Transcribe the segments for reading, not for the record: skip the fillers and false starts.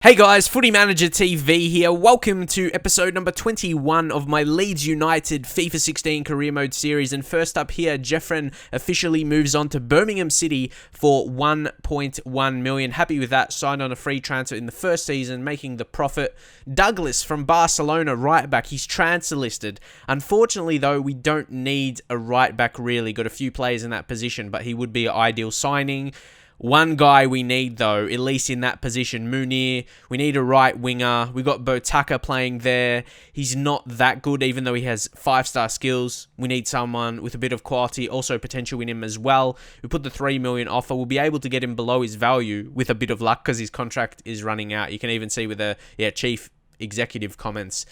Hey guys, Footy Manager TV here. Welcome to episode number 21 of my Leeds United FIFA 16 career mode series. And first up here, Jeffren officially moves on to Birmingham City for 1.1 million. Happy with that. Signed on a free transfer in the first season, making the profit. Douglas from Barcelona, right back. He's transfer listed. Unfortunately, though, we don't need a right back really. Got a few players in that position, but he would be an ideal signing. One guy we need, though, at least in that position, Munir. We need a right winger. We got Botaka playing there. He's not that good, even though he has 5-star skills. We need someone with a bit of quality, also potential in him as well. We put the 3 million offer. We'll be able to get him below his value with a bit of luck because his contract is running out. You can even see with the chief executive comments.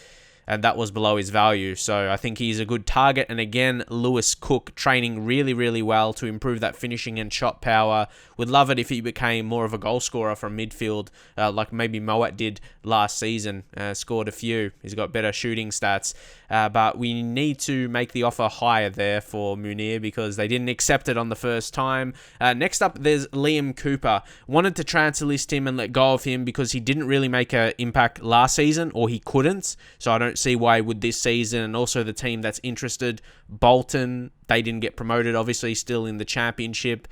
And that was below his value. So I think he's a good target. And again, Lewis Cook training really, really well to improve that finishing and shot power. Would love it if he became more of a goal scorer from midfield, like maybe Moat did last season. Scored a few. He's got better shooting stats. But we need to make the offer higher there for Munir because they didn't accept it on the first time. Next up, there's Liam Cooper. Wanted to transfer list him and let go of him because he didn't really make an impact last season, or he couldn't. So I don't see why he would this season. And also the team that's interested, Bolton, they didn't get promoted, obviously still in the championship.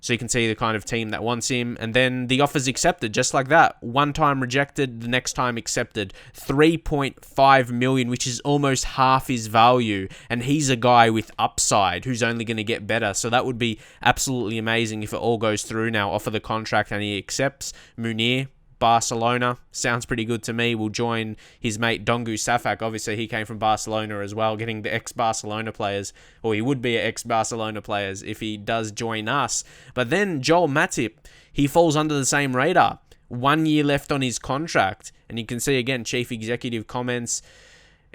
So you can see the kind of team that wants him. And then the offer's accepted, just like that. One time rejected, the next time accepted. 3.5 million, which is almost half his value. And he's a guy with upside who's only going to get better. So that would be absolutely amazing if it all goes through now. Offer the contract and he accepts. Munir, Barcelona, sounds pretty good to me. We'll join his mate Dongu Safak. Obviously, he came from Barcelona as well, getting the ex-Barcelona players, or he would be an ex-Barcelona players if he does join us. But then Joel Matip, he falls under the same radar. 1 year left on his contract. And you can see, again, chief executive comments,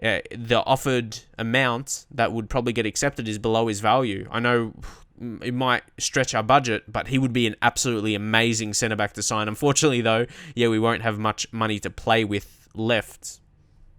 the offered amount that would probably get accepted is below his value. I know it might stretch our budget, but he would be an absolutely amazing centre-back to sign. Unfortunately, though, we won't have much money to play with left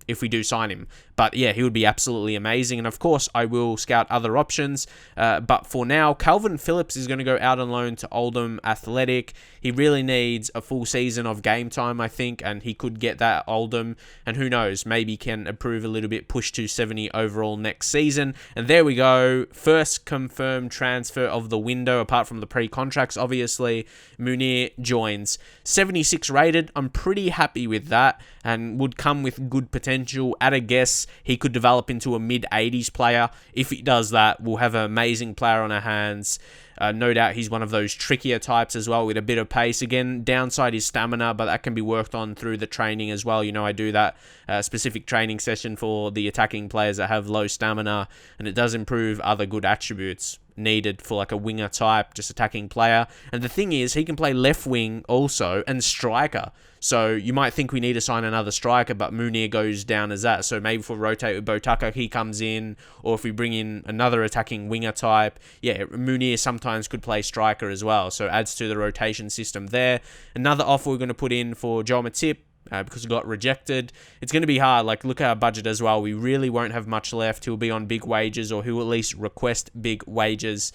if we do sign him. But yeah, he would be absolutely amazing. And of course, I will scout other options. But for now, Calvin Phillips is going to go out on loan to Oldham Athletic. He really needs a full season of game time, I think, and he could get that at Oldham. And who knows, maybe can improve a little bit, push to 70 overall next season. And there we go. First confirmed transfer of the window, apart from the pre-contracts, obviously. Munir joins. 76 rated. I'm pretty happy with that and would come with good potential. At a guess, he could develop into a mid-80s player. If he does that, we'll have an amazing player on our hands. No doubt he's one of those trickier types as well with a bit of pace. Again, downside is stamina, but that can be worked on through the training as well. You know, I do that specific training session for the attacking players that have low stamina, and it does improve other good attributes needed for like a winger type, just attacking player. And the thing is, he can play left wing also and striker. So you might think we need to sign another striker, but Munir goes down as that. So maybe if we rotate with Botaka, he comes in, or if we bring in another attacking winger type, Munir sometimes could play striker as well. So adds to the rotation system there. Another offer we're going to put in for Joel Matip, because it got rejected. It's going to be hard. Like, look at our budget as well. We really won't have much left. He'll be on big wages, or he'll at least request big wages.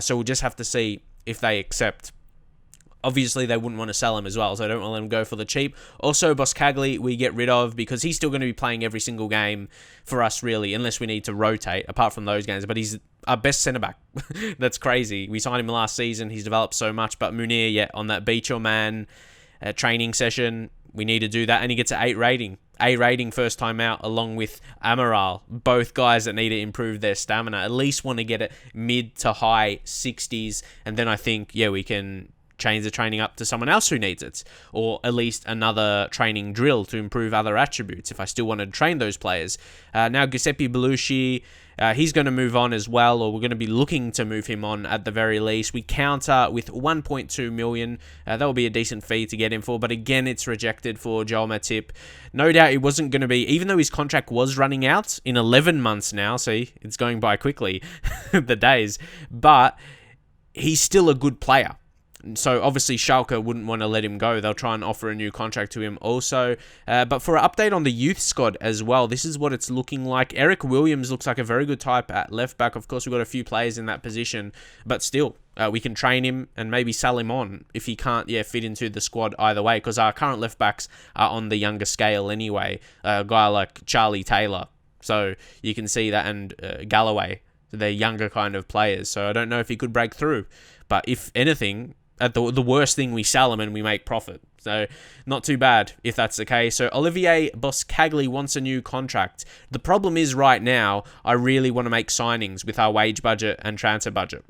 So we'll just have to see if they accept. Obviously, they wouldn't want to sell him as well, so I don't want to let him go for the cheap. Also, Boskagli, we get rid of because he's still going to be playing every single game for us, really, unless we need to rotate, apart from those games. But he's our best centre-back. That's crazy. We signed him last season. He's developed so much. But Munir, on that Beach Your Man training session, we need to do that. And he gets an 8 rating. A rating first time out, along with Amaral. Both guys that need to improve their stamina. At least want to get it mid to high 60s. And then I think, we can change the training up to someone else who needs it, or at least another training drill to improve other attributes if I still wanted to train those players. Now Giuseppe Belushi, he's going to move on as well, or we're going to be looking to move him on at the very least. We counter with 1.2 million. That will be a decent fee to get him for, but again, it's rejected for Joel Matip. No doubt it wasn't going to be, even though his contract was running out in 11 months now, see, it's going by quickly, the days, but he's still a good player. So obviously Schalke wouldn't want to let him go. They'll try and offer a new contract to him also. But for an update on the youth squad as well, this is what it's looking like. Eric Williams looks like a very good type at left back. Of course, we've got a few players in that position, but still, we can train him and maybe sell him on if he can't fit into the squad either way, because our current left backs are on the younger scale anyway. A guy like Charlie Taylor. So you can see that, and Galloway. They're younger kind of players. So I don't know if he could break through. But if anything, at the worst thing, we sell him and we make profit. So not too bad if that's the case. So Olivier Boscagli wants a new contract. The problem is right now, I really want to make signings with our wage budget and transfer budget.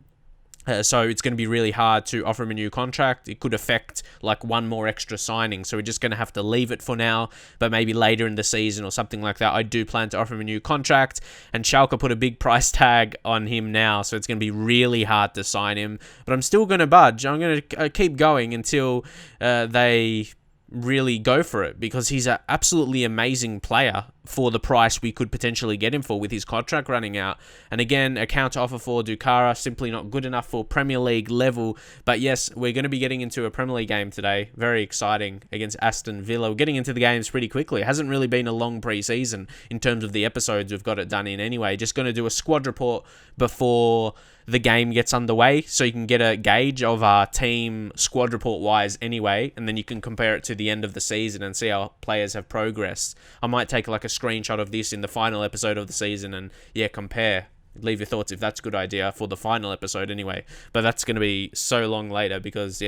So it's going to be really hard to offer him a new contract. It could affect like one more extra signing. So we're just going to have to leave it for now. But maybe later in the season or something like that, I do plan to offer him a new contract. And Schalke put a big price tag on him now. So it's going to be really hard to sign him. But I'm still going to budge. I'm going to keep going until they really go for it, because he's an absolutely amazing player for the price we could potentially get him for with his contract running out. And again, a counter offer for Dukara, simply not good enough for Premier League level. But yes, we're going to be getting into a Premier League game today. Very exciting against Aston Villa. We're getting into the games pretty quickly. It hasn't really been a long pre-season in terms of the episodes we've got it done in anyway. Just going to do a squad report before the game gets underway, so you can get a gauge of our team squad report wise anyway, and then you can compare it to the end of the season and see how players have progressed. I might take like a screenshot of this in the final episode of the season and compare. Leave your thoughts if that's a good idea for the final episode anyway. But that's going to be so long later because,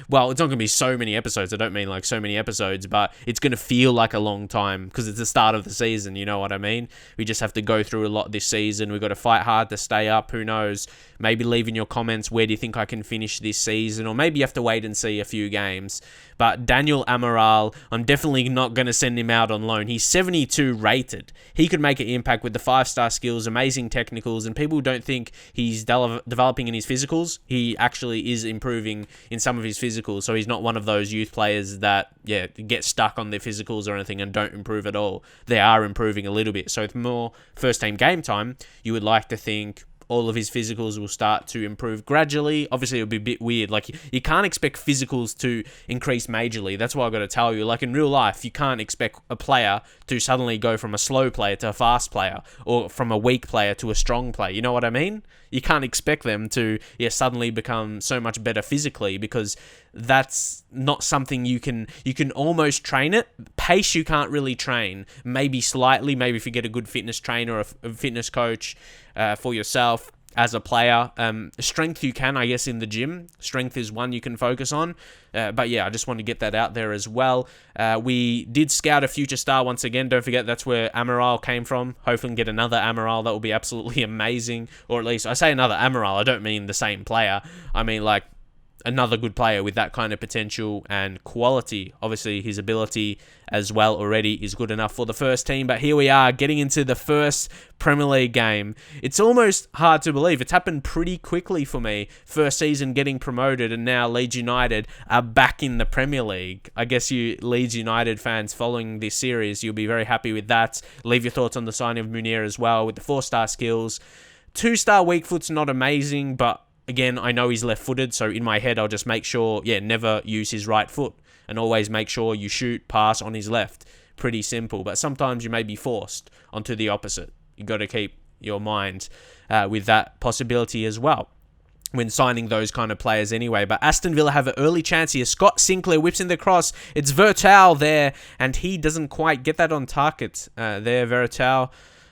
well, it's not going to be so many episodes. I don't mean like so many episodes, but it's going to feel like a long time because it's the start of the season. You know what I mean? We just have to go through a lot this season. We've got to fight hard to stay up. Who knows? Maybe leave in your comments, where do you think I can finish this season? Or maybe you have to wait and see a few games. But Daniel Amaral, I'm definitely not going to send him out on loan. He's 72 rated. He could make an impact with the 5-star skills, amazing technicals, and people don't think he's developing in his physicals. He actually is improving in some of his physicals, so he's not one of those youth players that, get stuck on their physicals or anything and don't improve at all. They are improving a little bit. So with more first-team game time, you would like to think all of his physicals will start to improve gradually. Obviously, it'll be a bit weird. Like, you can't expect physicals to increase majorly. That's what I've got to tell you. Like, in real life, you can't expect a player to suddenly go from a slow player to a fast player, or from a weak player to a strong player. You know what I mean? You can't expect them to suddenly become so much better physically, because that's not something you can almost train it. Pace you can't really train. Maybe slightly, maybe if you get a good fitness trainer or a fitness coach for yourself as a player. Strength you can, I guess, in the gym. Strength is one you can focus on. But I just want to get that out there as well. We did scout a future star once again. Don't forget, that's where Amaral came from. Hopefully get another Amaral. That will be absolutely amazing. Or at least, I say another Amaral, I don't mean the same player. I mean like another good player with that kind of potential and quality. Obviously, his ability as well already is good enough for the first team. But here we are, getting into the first Premier League game. It's almost hard to believe. It's happened pretty quickly for me. First season getting promoted, and now Leeds United are back in the Premier League. I guess you Leeds United fans following this series, you'll be very happy with that. Leave your thoughts on the signing of Munir as well with the 4-star skills. 2-star weak foot's not amazing, but again, I know he's left-footed, so in my head, I'll just make sure, never use his right foot. And always make sure you shoot, pass on his left. Pretty simple. But sometimes you may be forced onto the opposite. You got to keep your mind with that possibility as well when signing those kind of players anyway. But Aston Villa have an early chance here. Scott Sinclair whips in the cross. It's Vertau there, and he doesn't quite get that on target there, Vertau.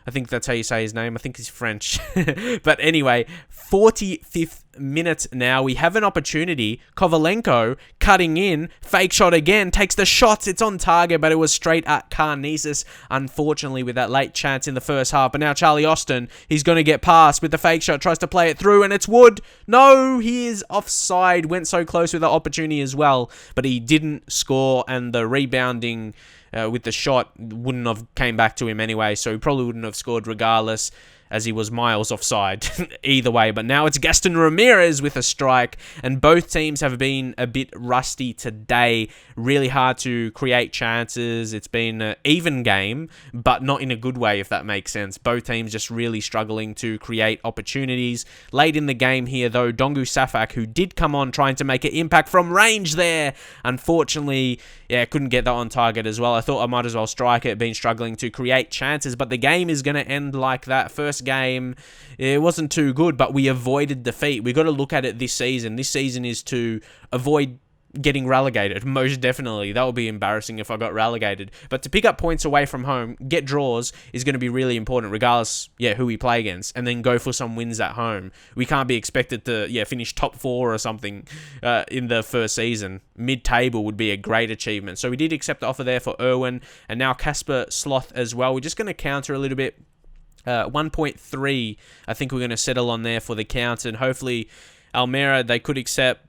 I think that's how you say his name. I think he's French. But anyway, 45th minute now. We have an opportunity. Kovalenko cutting in. Fake shot again. Takes the shot. It's on target, but it was straight at Karnisis. Unfortunately, with that late chance in the first half. But now Charlie Austin, he's going to get past with the fake shot. Tries to play it through, and it's Wood. No, he is offside. Went so close with the opportunity as well, but he didn't score, and the rebounding with the shot wouldn't have came back to him anyway, so he probably wouldn't have scored regardless. as he was miles offside either way. But now it's Gaston Ramirez with a strike, and both teams have been a bit rusty today. Really hard to create chances. It's been an even game, but not in a good way, if that makes sense. Both teams just really struggling to create opportunities. Late in the game here, though, Dongu Safak, who did come on trying to make an impact from range there, unfortunately, yeah, couldn't get that on target as well. I thought I might as well strike it, been struggling to create chances, but the game is going to end like that. First game, it wasn't too good, but we avoided defeat. We got to look at it this season. This season is to avoid getting relegated, most definitely. That would be embarrassing if I got relegated. But to pick up points away from home, get draws, is going to be really important, regardless, who we play against, and then go for some wins at home. We can't be expected to, finish top 4 or something in the first season. Mid-table would be a great achievement. So we did accept the offer there for Irwin, and now Casper Sloth as well. We're just going to counter a little bit. 1.3, I think we're going to settle on there for the counter, and hopefully Almera, they could accept.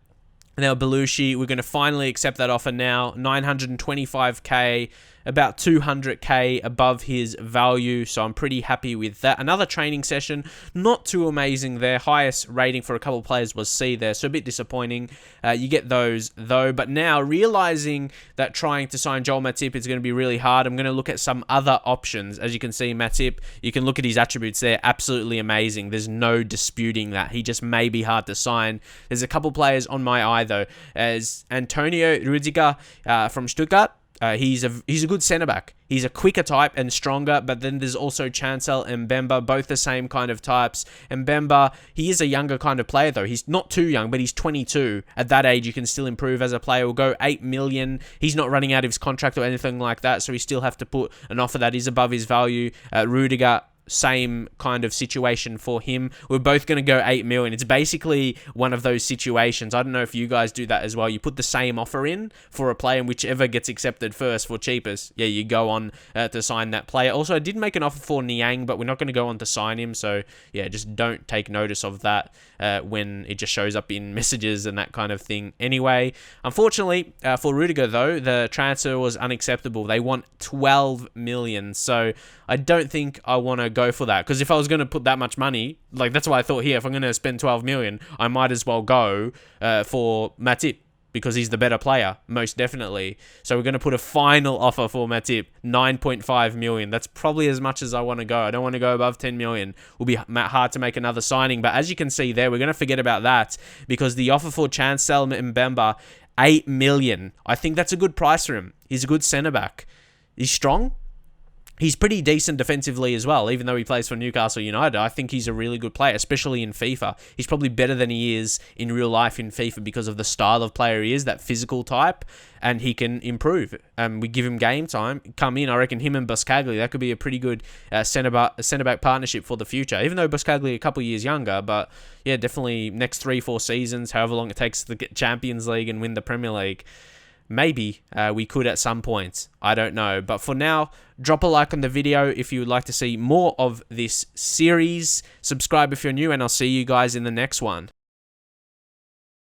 Now Belushi, we're going to finally accept that offer now. 925k, about 200k above his value, so I'm pretty happy with that. Another training session, not too amazing there. Highest rating for a couple of players was C there, so a bit disappointing. You get those though, but now realizing that trying to sign Joel Matip is going to be really hard, I'm going to look at some other options. As you can see, Matip, you can look at his attributes there, absolutely amazing. There's no disputing that. He just may be hard to sign. There's a couple players on my eye though, as Antonio Rudiger from Stuttgart. He's a good centre-back. He's a quicker type and stronger, but then there's also Chancel and Mbemba, both the same kind of types. And Mbemba, he is a younger kind of player, though. He's not too young, but he's 22. At that age, you can still improve as a player. We'll go 8 million. He's not running out of his contract or anything like that, so we still have to put an offer that is above his value. Rudiger, same kind of situation for him. We're both going to go 8 million. It's basically one of those situations. I don't know if you guys do that as well. You put the same offer in for a player, and whichever gets accepted first for cheapest, you go on to sign that player. Also, I did make an offer for Niang, but we're not going to go on to sign him. So, just don't take notice of that when it just shows up in messages and that kind of thing. Anyway, unfortunately, for Rudiger, though, the transfer was unacceptable. They want 12 million. So, I don't think I want to go for that, because if I was going to put that much money, that's why I thought here, if I'm going to spend 12 million, I might as well go for Matip, because he's the better player, most definitely. So we're going to put a final offer for Matip, 9.5 million. That's probably as much as I want to go. I don't want to go above 10 million. It will be hard to make another signing, but as you can see there, we're going to forget about that, because the offer for Chancel Mbemba, 8 million. I think that's a good price for him. He's a good centre-back. He's strong. He's pretty decent defensively as well, even though he plays for Newcastle United. I think he's a really good player, especially in FIFA. He's probably better than he is in real life in FIFA because of the style of player he is, that physical type, and he can improve. We give him game time, come in. I reckon him and Buscaglia, that could be a pretty good centre-back partnership for the future, even though Buscaglia a couple years younger, but definitely next 3-4 seasons, however long it takes to get Champions League and win the Premier League. Maybe we could at some point. I don't know. But for now, drop a like on the video if you would like to see more of this series. Subscribe if you're new, and I'll see you guys in the next one.